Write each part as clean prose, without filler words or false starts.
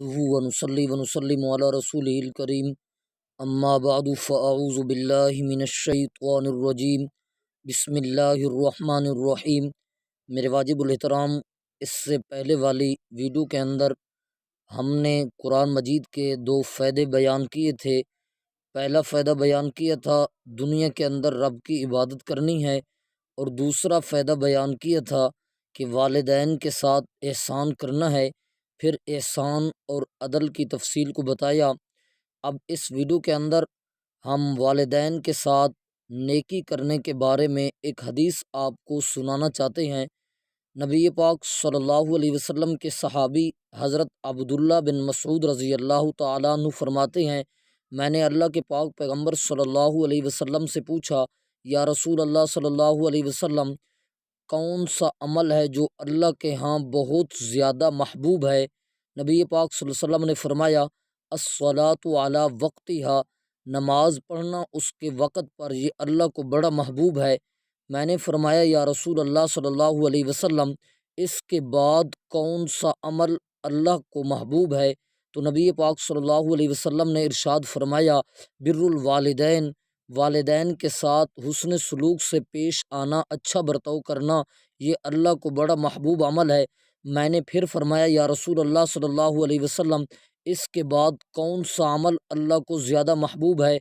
نحمده ونصلي ونسلم على رسوله الكريم اما بعد فاعوذ باللہ من الشیطان الرجیم بسم اللہ الرحمن الرحیم۔ میرے واجب الاحترام، اس سے پہلے والی ویڈیو کے اندر ہم نے قرآن مجید کے دو فائدے بیان کیے تھے۔ پہلا فائدہ بیان کیا تھا دنیا کے اندر رب کی عبادت کرنی ہے، اور دوسرا فائدہ بیان کیا تھا کہ والدین کے ساتھ احسان کرنا ہے۔ پھر احسان اور عدل کی تفصیل کو بتایا۔ اب اس ویڈیو کے اندر ہم والدین کے ساتھ نیکی کرنے کے بارے میں ایک حدیث آپ کو سنانا چاہتے ہیں۔ نبی پاک صلی اللہ علیہ وسلم کے صحابی حضرت عبداللہ بن مسعود رضی اللہ تعالیٰ عنہ فرماتے ہیں، میں نے اللہ کے پاک پیغمبر صلی اللہ علیہ وسلم سے پوچھا، یا رسول اللہ صلی اللہ علیہ وسلم، کون سا عمل ہے جو اللہ کے ہاں بہت زیادہ محبوب ہے؟ نبی پاک صلی اللہ علیہ وسلم نے فرمایا، الصلاۃ علی وقتہا، نماز پڑھنا اس کے وقت پر، یہ اللہ کو بڑا محبوب ہے۔ میں نے فرمایا، یا رسول اللہ صلی اللہ علیہ وسلم، اس کے بعد کون سا عمل اللہ کو محبوب ہے؟ تو نبی پاک صلی اللہ علیہ وسلم نے ارشاد فرمایا، بر الوالدین، والدین کے ساتھ حسن سلوک سے پیش آنا، اچھا برتاؤ کرنا، یہ اللہ کو بڑا محبوب عمل ہے۔ میں نے پھر فرمایا، یا رسول اللہ صلی اللہ علیہ وسلم، اس کے بعد کون سا عمل اللہ کو زیادہ محبوب ہے؟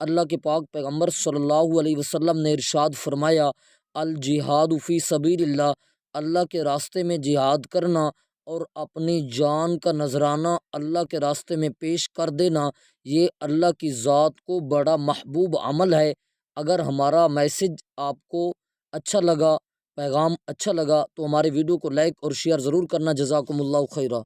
اللہ کے پاک پیغمبر صلی اللہ علیہ وسلم نے ارشاد فرمایا، الجہاد فی سبیل اللہ، اللہ کے راستے میں جہاد کرنا اور اپنی جان کا نذرانہ اللہ کے راستے میں پیش کر دینا، یہ اللہ کی ذات کو بڑا محبوب عمل ہے۔ اگر ہمارا میسج آپ کو اچھا لگا، پیغام اچھا لگا، تو ہمارے ویڈیو کو لائک اور شیئر ضرور کرنا۔ جزاکم اللہ خیرہ۔